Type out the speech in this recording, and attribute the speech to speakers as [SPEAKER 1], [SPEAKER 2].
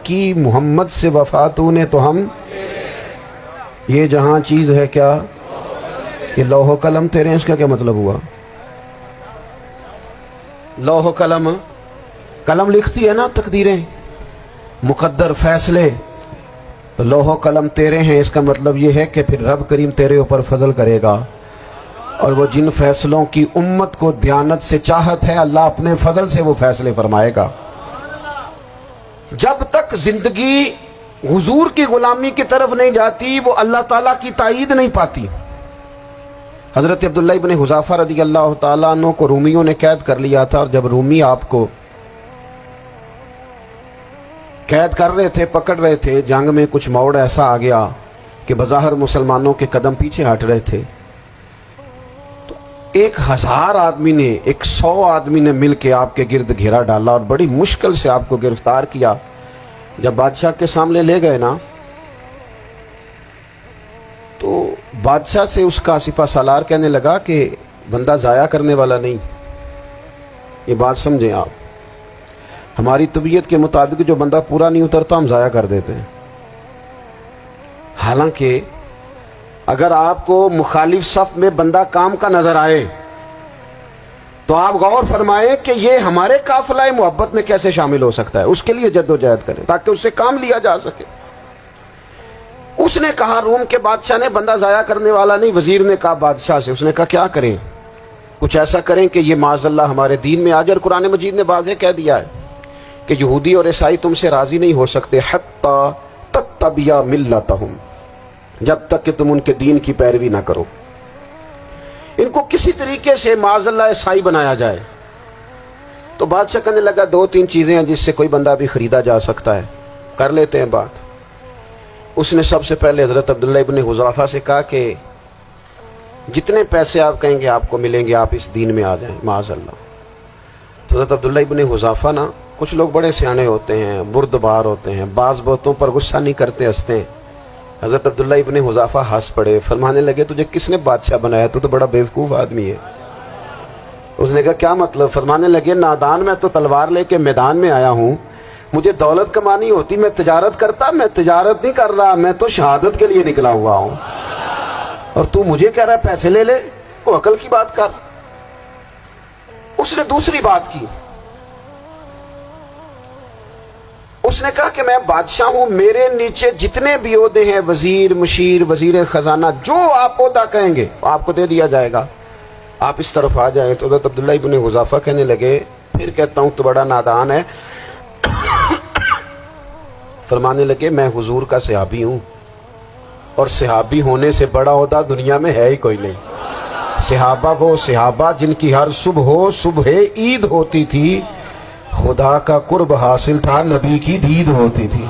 [SPEAKER 1] کی محمد سے وفا تو نے تو ہم یہ جہاں چیز ہے کیا یہ لوح و قلم تیرے ہیں، اس کا کیا مطلب ہوا؟ لوح و قلم، قلم لکھتی ہے نا تقدیریں، مقدر فیصلے، تو لوح و قلم تیرے ہیں، اس کا مطلب یہ ہے کہ پھر رب کریم تیرے اوپر فضل کرے گا، اور وہ جن فیصلوں کی امت کو دیانت سے چاہت ہے اللہ اپنے فضل سے وہ فیصلے فرمائے گا۔ جب تک زندگی حضور کی غلامی کی طرف نہیں جاتی وہ اللہ تعالیٰ کی تائید نہیں پاتی۔ حضرت عبداللہ ابن حذافہ رضی اللہ تعالیٰ عنہ کو رومیوں نے قید کر لیا تھا، اور جب رومی آپ کو قید کر رہے تھے، پکڑ رہے تھے، جنگ میں کچھ موڑ ایسا آ گیا کہ بظاہر مسلمانوں کے قدم پیچھے ہٹ رہے تھے، تو 1000 آدمی نے 100 آدمی نے مل کے آپ کے گرد گھیرا ڈالا اور بڑی مشکل سے آپ کو گرفتار کیا۔ جب بادشاہ کے سامنے لے گئے نا تو بادشاہ سے اس کا سپہ سالار کہنے لگا کہ بندہ ضائع کرنے والا نہیں، یہ بات سمجھیں آپ، ہماری طبیعت کے مطابق جو بندہ پورا نہیں اترتا ہم ضائع کر دیتے ہیں۔ حالانکہ اگر آپ کو مخالف صف میں بندہ کام کا نظر آئے تو آپ غور فرمائیں کہ یہ ہمارے قافلہ محبت میں کیسے شامل ہو سکتا ہے، اس کے لیے جد و جہد کریں تاکہ اس سے کام لیا جا سکے۔ اس نے کہا، روم کے بادشاہ نے بندہ ضائع کرنے والا نہیں، وزیر نے کہا بادشاہ سے، اس نے کہا کیا کریں؟ کچھ ایسا کریں کہ یہ معاذ اللہ ہمارے دین میں آ جائے۔ اور قرآن مجید نے واضح کہہ دیا ہے کہ یہودی اور عیسائی تم سے راضی نہیں ہو سکتے حتی تتبع ملتہم، جب تک کہ تم ان کے دین کی پیروی نہ کرو، ان کو کسی طریقے سے معاذ اللہ عیسائی بنایا جائے۔ تو بادشاہ کہنے لگا 2-3 چیزیں ہیں جس سے کوئی بندہ بھی خریدا جا سکتا ہے، کر لیتے ہیں بات۔ اس نے سب سے پہلے حضرت عبداللہ ابن حذافہ سے کہا کہ جتنے پیسے آپ کہیں گے آپ کو ملیں گے، آپ اس دین میں آ جائیں معاذ اللہ۔ تو حضرت عبداللہ ابن حذافہ نا، کچھ لوگ بڑے سیانے ہوتے ہیں، بردبار ہوتے ہیں، بعض باتوں پر غصہ نہیں کرتے، ہنستے ہیں۔ حضرت عبداللہ ابن حذافہ ہنس پڑے، فرمانے لگے تجھے کس نے بادشاہ بنایا؟ تو بڑا بیوقوف آدمی ہے۔ اس نے کہا کیا مطلب؟ فرمانے لگے نادان، میں تو تلوار لے کے میدان میں آیا ہوں، مجھے دولت کمانی ہوتی میں تجارت کرتا، میں تجارت نہیں کر رہا، میں تو شہادت کے لیے نکلا ہوا ہوں، اور تو مجھے کہہ رہا ہے پیسے لے لے، کو عقل کی بات کر۔ اس نے دوسری بات کی، اس نے کہا کہ میں بادشاہ ہوں، میرے نیچے جتنے بھی عہدے ہیں، وزیر، مشیر، وزیر خزانہ، جو آپ عہدہ کہیں گے آپ کو دے دیا جائے گا، آپ اس طرف آ جائیں۔ تو حضرت عبداللہ ابن حذافہ کہنے لگے پھر کہتا ہوں تو بڑا نادان ہے۔ فرمانے لگے میں حضور کا صحابی ہوں، اور صحابی ہونے سے بڑا عہدہ دنیا میں ہے ہی کوئی نہیں۔ صحابہ وہ صحابہ جن کی ہر صبح عید ہوتی تھی، خدا کا قرب حاصل تھا، نبی کی دید ہوتی تھی۔